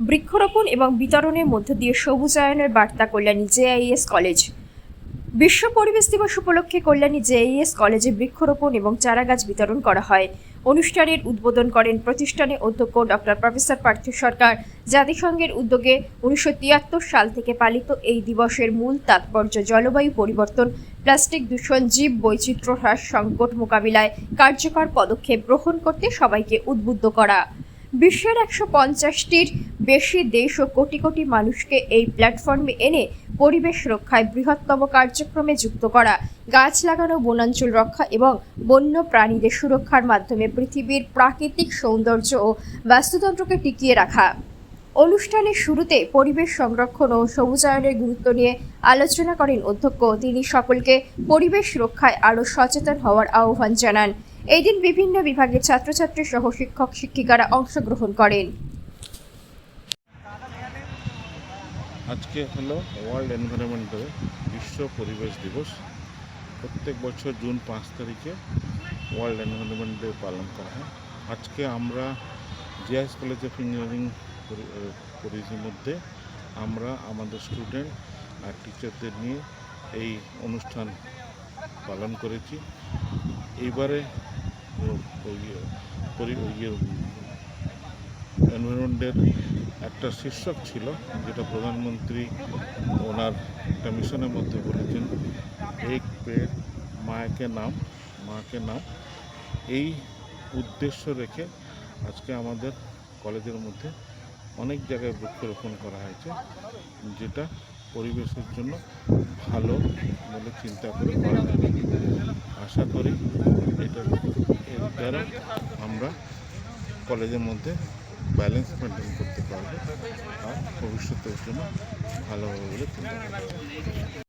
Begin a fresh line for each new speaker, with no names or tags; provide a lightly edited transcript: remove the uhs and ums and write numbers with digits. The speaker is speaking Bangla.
বৃক্ষরোপণ এবং বিতরণের মধ্য দিয়ে সবুজায়নের বার্তা কল্যাণী জেআইএস কলেজ। বিশ্ব পরিবেশ দিবস উপলক্ষে কল্যাণী জেআইএস কলেজে বৃক্ষরোপণ এবং চারাগাছ বিতরণ করা হয়। অনুষ্ঠানের উদ্বোধন করেন প্রতিষ্ঠানের অধ্যক্ষ ডক্টর প্রফেসর পার্থ সরকার। জাতিসংঘের উদ্যোগে 1973 সাল থেকে পালিত এই দিবসের মূল তাৎপর্য জলবায়ু পরিবর্তন, প্লাস্টিক দূষণ, জীব বৈচিত্র্য হ্রাস, সংকট মোকাবিলায় কার্যকর পদক্ষেপ গ্রহণ করতে সবাইকে উদ্বুদ্ধ করা। বিশ্বের 150টির বেশি দেশ ও কোটি কোটি মানুষকে এই প্ল্যাটফর্মে এনে পরিবেশ রক্ষায় বৃহত্তম কার্যক্রমে যুক্ত করা, গাছ লাগানো, বনাঞ্চল রক্ষা এবং বন্য প্রাণীদের সুরক্ষার মাধ্যমে পৃথিবীর প্রাকৃতিক সৌন্দর্য ও বাস্তুতন্ত্রকে টিকিয়ে রাখা। অনুষ্ঠানের শুরুতে পরিবেশ সংরক্ষণ ও সবুজায়নের গুরুত্ব নিয়ে আলোচনা করেন অধ্যক্ষ। তিনি সকলকে পরিবেশ রক্ষায় আরও সচেতন হওয়ার আহ্বান জানান। এই দিন বিভিন্ন বিভাগের ছাত্রছাত্রী সহ শিক্ষক শিক্ষিকারা অংশগ্রহণ করেন।
আজকে হলো ওয়ার্ল্ড এনভায়রনমেন্ট ডে, বিশ্ব পরিবেশ দিবস। প্রত্যেক বছর জুন 5 তারিখে ওয়ার্ল্ড এনভায়রনমেন্ট ডে পালন করা হয়। আজকে আমরা জেআইএস কলেজ অফ ইঞ্জিনিয়ারিং কলেজের মধ্যে আমরা আমাদের স্টুডেন্ট আর টিচারদের নিয়ে এই অনুষ্ঠান পালন করেছি। এইবারে এনভায়রনমেন্টের একটা শীর্ষক ছিল, যেটা প্রধানমন্ত্রী ওনার একটা মিশনের মধ্যে বলেছেন, এক পেড় মাকে নাম। এই উদ্দেশ্য রেখে আজকে আমাদের কলেজের মধ্যে অনেক জায়গায় বৃক্ষরোপণ করা হয়েছে, যেটা পরিবেশের জন্য ভালো বলে চিন্তা করে করা হয়েছে। আশা করি এর দ্বারা আমরা কলেজের মধ্যে ব্যালেন্স মেনটেন করতে পারবো আর ভবিষ্যতের জন্য ভালো হবে বলে চিন্তা করছি।